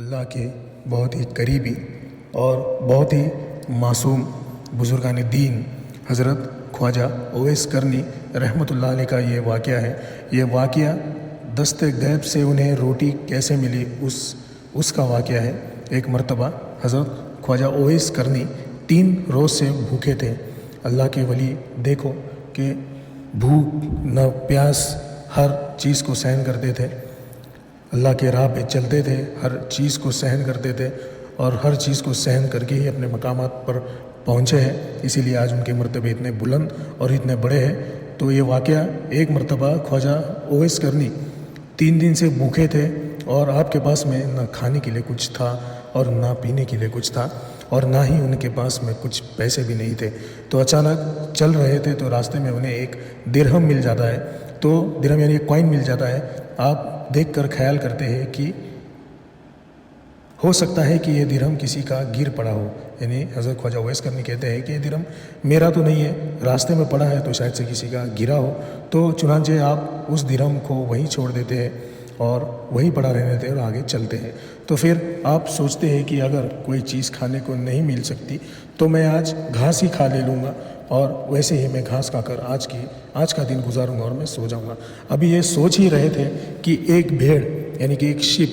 اللہ کے بہت ہی قریبی اور بہت ہی معصوم بزرگان دین حضرت خواجہ اویس کرنی رحمۃ اللہ علیہ کا یہ واقعہ ہے۔ یہ واقعہ دست غیب سے انہیں روٹی کیسے ملی اس کا واقعہ ہے۔ ایک مرتبہ حضرت خواجہ اویس کرنی 3 روز سے بھوکے تھے۔ اللہ کے ولی دیکھو کہ بھوک نہ پیاس ہر چیز کو سہن کرتے تھے، اللہ کے راہ پہ چلتے تھے، ہر چیز کو سہن کرتے تھے اور ہر چیز کو سہن کر کے ہی اپنے مقامات پر پہنچے ہیں۔ اسی لیے آج ان کے مرتبے اتنے بلند اور اتنے بڑے ہیں۔ تو یہ واقعہ ایک مرتبہ خواجہ اویس کرنی 3 دن سے بھوکے تھے اور آپ کے پاس میں نہ کھانے کے لیے کچھ تھا اور نہ پینے کے لیے کچھ تھا اور نہ ہی ان کے پاس میں کچھ پیسے بھی نہیں تھے۔ تو اچانک چل رہے تھے تو راستے میں انہیں ایک درہم مل جاتا ہے۔ تو درہم یعنی ایک کوائن مل جاتا ہے۔ آپ دیکھ کر خیال کرتے ہیں کہ ہو سکتا ہے کہ یہ درہم کسی کا گر پڑا ہو، یعنی حضرت خواجہ اویس کرنی کہتے ہیں کہ یہ درہم میرا تو نہیں ہے، راستے میں پڑا ہے تو شاید سے کسی کا گرا ہو۔ تو چنانچہ آپ اس درہم کو وہیں چھوڑ دیتے ہیں اور وہیں پڑا رہنے دیتے ہیں اور آگے چلتے ہیں۔ تو پھر آپ سوچتے ہیں کہ اگر کوئی چیز کھانے کو نہیں مل سکتی تو میں آج گھاس ہی کھا لے لوں گا اور ویسے ہی میں گھاس کھا کر آج کا دن گزاروں گا اور میں سو جاؤں گا۔ ابھی یہ سوچ ہی رہے تھے کہ ایک بھیڑ یعنی کہ ایک شپ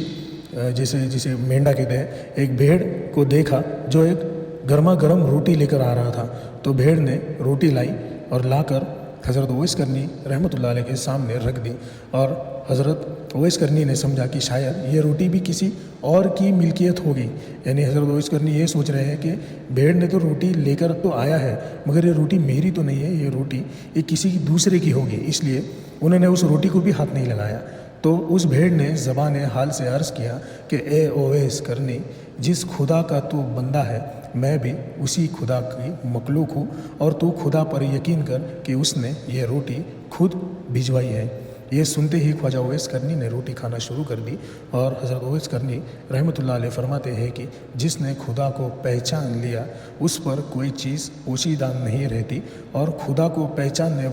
جسے مینڈا کہتے ہیں، ایک بھیڑ کو دیکھا جو ایک گرما گرم روٹی لے کر آ رہا تھا۔ تو بھیڑ نے روٹی لائی اور لا کر حضرت اویس کرنی رحمۃ اللہ علیہ کے سامنے رکھ دی اور حضرت اویس کرنی نے سمجھا کہ شاید یہ روٹی بھی کسی اور کی ملکیت ہوگی۔ یعنی حضرت اویس کرنی یہ سوچ رہے ہیں کہ بھیڑ نے تو روٹی لے کر تو آیا ہے مگر یہ روٹی میری تو نہیں ہے، یہ روٹی یہ کسی دوسرے کی ہوگی، اس لیے انہوں نے اس روٹی کو بھی ہاتھ نہیں لگایا۔ تو اس بھیڑ نے زبان حال سے عرض کیا کہ اے اویس کرنی، جس خدا کا تو بندہ ہے میں بھی اسی خدا کی مخلوق ہوں اور تو خدا پر یقین کر کہ اس نے یہ روٹی خود بھجوائی ہے۔ یہ سنتے ہی خواجہ اویس کرنی نے روٹی کھانا شروع کر دی اور حضرت اویس کرنی رحمۃ اللہ علیہ فرماتے ہیں کہ جس نے خدا کو پہچان لیا اس پر کوئی چیز پوشیدہ نہیں رہتی اور خدا کو پہچاننے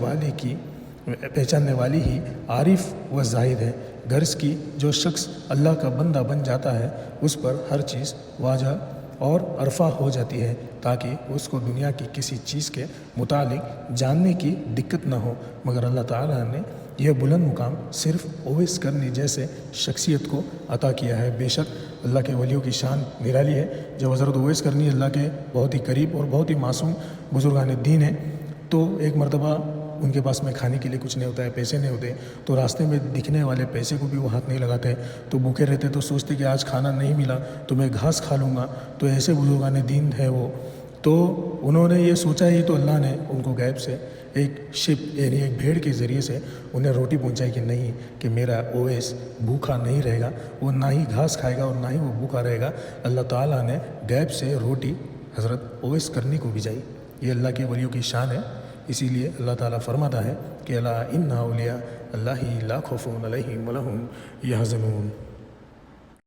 والی ہی عارف و زاہد ہے۔ غرض کی جو شخص اللہ کا بندہ بن جاتا ہے اس پر ہر چیز واضح اور عرفہ ہو جاتی ہے تاکہ اس کو دنیا کی کسی چیز کے متعلق جاننے کی دقت نہ ہو، مگر اللہ تعالیٰ نے یہ بلند مقام صرف اویس کرنی جیسے شخصیت کو عطا کیا ہے۔ بے شک اللہ کے ولیوں کی شان نرالی ہے۔ جب حضرت اویس کرنی اللہ کے بہت ہی قریب اور بہت ہی معصوم بزرگان دین ہیں تو ایک مرتبہ ان کے پاس میں کھانے کے لیے کچھ نہیں ہوتا ہے، پیسے نہیں ہوتے، تو راستے میں دکھنے والے پیسے کو بھی وہ ہاتھ نہیں لگاتے، تو بھوکے رہتے تو سوچتے کہ آج کھانا نہیں ملا تو میں گھاس کھا لوں گا۔ تو ایسے بزرگان دین ہے وہ، تو انہوں نے یہ سوچا ہی تو اللہ نے ان کو غیب سے ایک شپ یعنی ایک بھیڑ کے ذریعے سے انہیں روٹی پہنچائی کہ نہیں، کہ میرا اویس بھوکا نہیں رہے گا، وہ نہ ہی گھاس کھائے گا اور نہ ہی وہ بھوکا رہے گا۔ اللہ تعالیٰ نے غیب سے روٹی حضرت اویس کرنی کو بھیجائی۔ یہ اللہ کے ولیوں کی شان ہے۔ اسی لیے اللہ تعالیٰ فرماتا ہے کہ الا ان اولیاء اللہ لا خوف علیہم ولا هم یحزنون۔